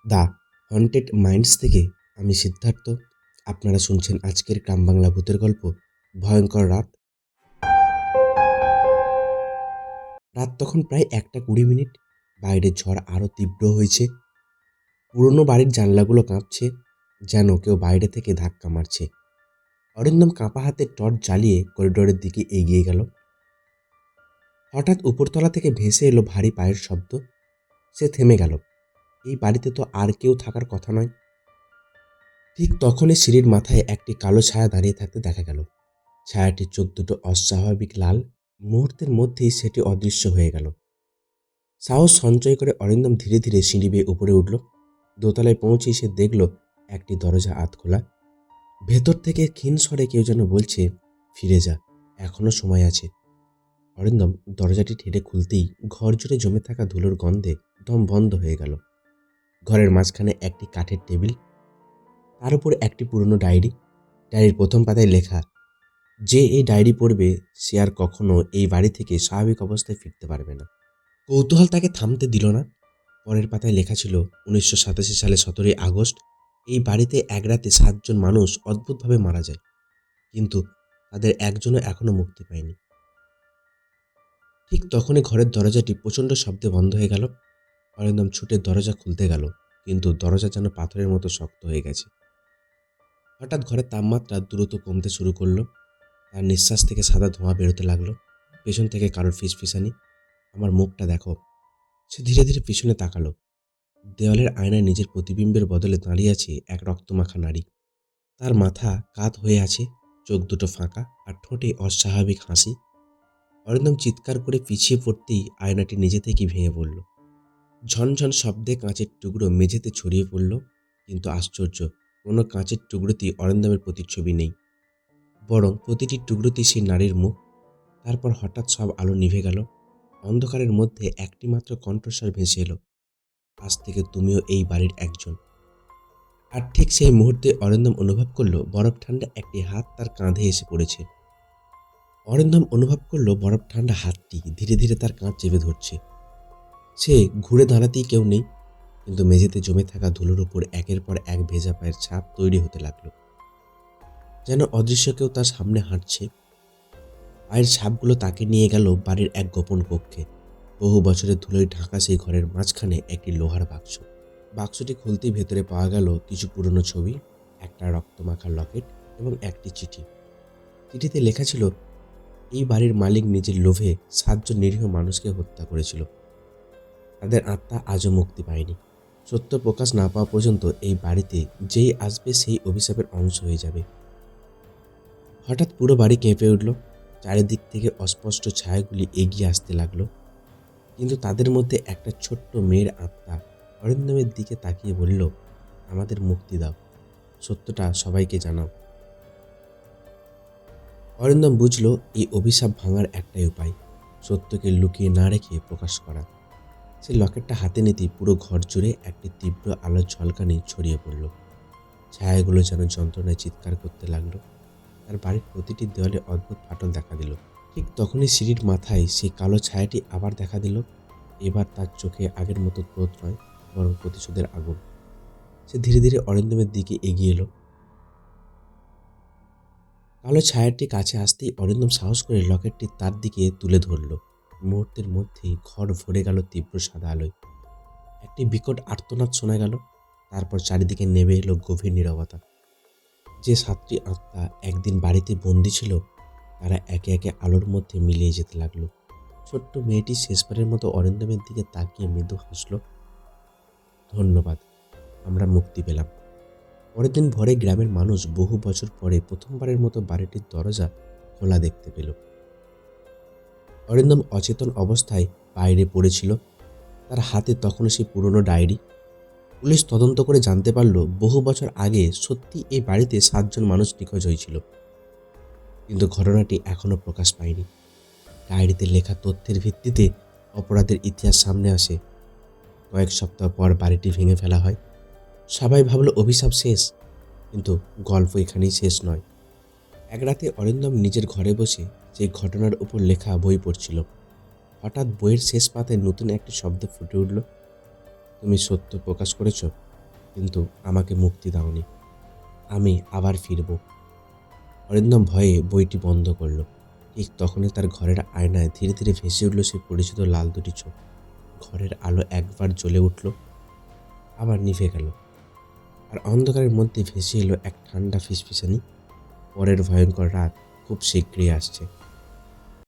The haunted minds থেকে আমি সিদ্ধার্থ। আপনারা শুনছেন আজকের গ্রাম বাংলা ভূতের গল্প ভয়ঙ্কর রাত। রাত তখন প্রায় 1:20। বাইরে ঝড় আরো তীব্র হয়েছে। পুরনো বাড়ির জানলাগুলো কাঁপছে, যেন কেউ বাইরে থেকে ধাক্কা মারছে। অরিন্দম কাঁপা হাতে টর্চ জ্বালিয়ে করিডোরের দিকে এগিয়ে গেল। হঠাৎ উপরতলা থেকে ভেসে এলো ভারী পায়ের শব্দ। সে থেমে গেল। এই বাড়িতে তো আর কেউ থাকার কথা নয়। ঠিক তখনই সিঁড়ির মাথায় একটি কালো ছায়া দাঁড়িয়ে থাকতে দেখা গেল। ছায়াটির চোখ দুটো অস্বাভাবিক লাল। মুহূর্তের মধ্যেই সেটি অদৃশ্য হয়ে গেল। সাহস সঞ্চয় করে অরিন্দম ধীরে ধীরে সিঁড়ি বেয়ে উপরে উঠল। দোতলায় পৌঁছেই সে দেখল একটি দরজা আধ খোলা। ভেতর থেকে ক্ষীণ স্বরে কেউ যেন বলছে, ফিরে যা, এখনো সময় আছে। অরিন্দম দরজাটি ঠেলে খুলতেই ঘর জুড়ে জমে থাকা ধুলোর গন্ধে দম বন্ধ হয়ে গেল। ঘরের মাঝখানে একটি কাঠের টেবিল, তার উপর একটি পুরনো ডায়েরি। ডায়েরির প্রথম পাতায় লেখা, যে এই ডায়েরি পড়বে সে আর কখনো এই বাড়ি থেকে স্বাভাবিক অবস্থায় ফিরতে পারবে না। কৌতূহল তাকে থামতে দিল না। পরের পাতায় লেখা ছিল, 1987 সালে 17ই আগস্ট এই বাড়িতে এক রাতে 7 জন মানুষ অদ্ভুতভাবে মারা যায়, কিন্তু তাদের একজনও এখনো মুক্তি পায়নি। ঠিক তখনই ঘরের দরজাটি প্রচণ্ড শব্দে বন্ধ হয়ে গেল। অরিন্দম ছুটে দরজা খুলতে গেল, কিন্তু দরজা যেন পাথরের মতো শক্ত হয়ে গেছে। হঠাৎ ঘরের তাপমাত্রা দ্রুত কমতে শুরু করলো। তার নিঃশ্বাস থেকে সাদা ধোঁয়া বেরোতে লাগলো। পেছন থেকে কারোর ফিসফিসানি, আমার মুখটা দেখো। সে ধীরে ধীরে পিছনে তাকালো। দেওয়ালের আয়নায় নিজের প্রতিবিম্বের বদলে দাঁড়িয়ে আছে এক রক্তমাখা নারী। তার মাথা কাত হয়ে আছে, চোখ দুটো ফাঁকা আর ঠোঁটে অস্বাভাবিক হাসি। অরিন্দম চিৎকার করে পিছিয়ে পড়তেই আয়নাটি নিজে থেকেই ভেঙে পড়ল। ঝনঝন শব্দে কাঁচের টুকরো মেঝেতে ছড়িয়ে পড়ল, কিন্তু আশ্চর্য, কোনো কাঁচের টুকরোতেই অরিন্দমের প্রতিচ্ছবি নেই, বরং প্রতিটি টুকরোতেই সেই নারীর মুখ। তারপর হঠাৎ সব আলো নিভে গেল। অন্ধকারের মধ্যে একটি মাত্র কণ্ঠস্বর ভেসে এলো, আজ থেকে তুমিও এই বাড়ির একজন। আর ঠিক সেই মুহূর্তে অরিন্দম অনুভব করলো বরফ ঠান্ডা একটি হাত তার কাঁধে এসে পড়েছে। অরিন্দম অনুভব করলো বরফ ঠান্ডা হাতটি ধীরে ধীরে তার কাঁধ চেপে ধরছে। সে ঘুরে দাঁড়াতেই কেউ নেই, কিন্তু মেঝেতে জমে থাকা ধুলোর উপর একের পর এক ভেজা পায়ের ছাপ তৈরি হতে লাগলো, যেন অদৃশ্য কেউ তার সামনে হাঁটছে। পায়ের ছাপগুলো তাকে নিয়ে গেল বাড়ির এক গোপন কক্ষে। বহু বছরের ধুলোয় ঢাকা সেই ঘরের মাঝখানে একটি লোহার বাক্স। বাক্সটি খুলতেই ভেতরে পাওয়া গেল কিছু পুরনো ছবি, একটা রক্তমাখা লকেট এবং একটি চিঠি। চিঠিতে লেখা ছিল, এই বাড়ির মালিক নিজের লোভে 7 জন নিরীহ মানুষকে হত্যা করেছিল। তাদের আত্মা আজও মুক্তি পায়নি। সত্য প্রকাশ না পাওয়া পর্যন্ত এই বাড়িতে যেই আসবে সেই অভিশাপের অংশ হয়ে যাবে। হঠাৎ পুরো বাড়ি কেঁপে উঠল। চারিদিক থেকে অস্পষ্ট ছায়াগুলি এগিয়ে আসতে লাগলো, কিন্তু তাদের মধ্যে একটা ছোট্ট মেয়ের আত্মা অরিন্দমের দিকে তাকিয়ে বলল, আমাদের মুক্তি দাও, সত্যটা সবাইকে জানাও। অরিন্দম বুঝল এই অভিশাপ ভাঙার একটাই উপায়, সত্যকে লুকিয়ে না রেখে প্রকাশ করা। সে লকেটটা হাতে নিতেই পুরো ঘর জুড়ে একটি তীব্র আলোর ঝলকানি ছড়িয়ে পড়ল। ছায়াগুলো যেন যন্ত্রণায় চিৎকার করতে লাগলো। তার বাড়ির প্রতিটি দেওয়ালে অদ্ভুত ফাটল দেখা দিল। ঠিক তখনই সিঁড়ির মাথায় সেই কালো ছায়াটি আবার দেখা দিল। এবার তার চোখে আগের মতো ক্রোধ নয়, বরং প্রতিশোধের আগুন। সে ধীরে ধীরে অরিন্দমের দিকে এগিয়ে এলো। কালো ছায়াটি কাছে আসতেই অরিন্দম সাহস করে লকেটটি তার দিকে তুলে ধরল। মুহূর্তের মধ্যেই ঘর ভরে গেল তীব্র সাদা আলোয়। একটি বিকট আর্তনাদ শোনা গেল। তারপর চারিদিকে নেমে এলো গভীর নীরবতা। যে 7টি আত্মা একদিন বাড়িতে বন্দী ছিল, তারা একে একে আলোর মধ্যে মিলিয়ে যেতে লাগলো। ছোট্ট মেয়েটি শেষবারের মতো অরিন্দমের দিকে তাকিয়ে মৃদু হাসল, ধন্যবাদ, আমরা মুক্তি পেলাম। পরের দিন ভোরে গ্রামের মানুষ বহু বছর পরে প্রথমবারের মতো বাড়িটির দরজা খোলা দেখতে পেল। অরিন্দম অচেতন অবস্থায় বাইরে পড়েছিল। তার হাতে তখনও সেই পুরনো ডায়েরি। পুলিশ তদন্ত করে জানতে পারল বহু বছর আগে সত্যি এই বাড়িতে 7 জন মানুষ নিখোঁজ হয়েছিল, কিন্তু ঘটনাটি এখনো প্রকাশ পায়নি। ডায়েরিতে লেখা তথ্যের ভিত্তিতে অপরাধের ইতিহাস সামনে আসে। কয়েক সপ্তাহ পর বাড়িটি ভেঙে ফেলা হয়। সবাই ভাবল অভিশাপ শেষ, কিন্তু গল্প এখানেই শেষ নয়। এক রাতে অরিন্দম নিজের ঘরে বসে সেই ঘটনার উপর লেখা বই পড়ছিল। হঠাৎ বইয়ের শেষ পাতায় নতুন একটি শব্দ ফুটে উঠল, তুমি সত্য প্রকাশ করেছ। কিন্তু আমাকে মুক্তি দাওনি। আমি আবার ফিরব। অরিন্দম ভয়ে বইটি বন্ধ করল। ঠিক তখনই তার ঘরের আয়নায় ধীরে ধীরে ভেসে উঠল সেই পরিচিত লাল দুটি চোখ। ঘরের আলো একবার জ্বলে উঠল, আবার নিভে গেল। আর অন্ধকারের মধ্যে ভেসে এলো এক ঠান্ডা ফিসফিসানি, পরের ভয়ঙ্কর রাত খুব শীঘ্রই আসছে।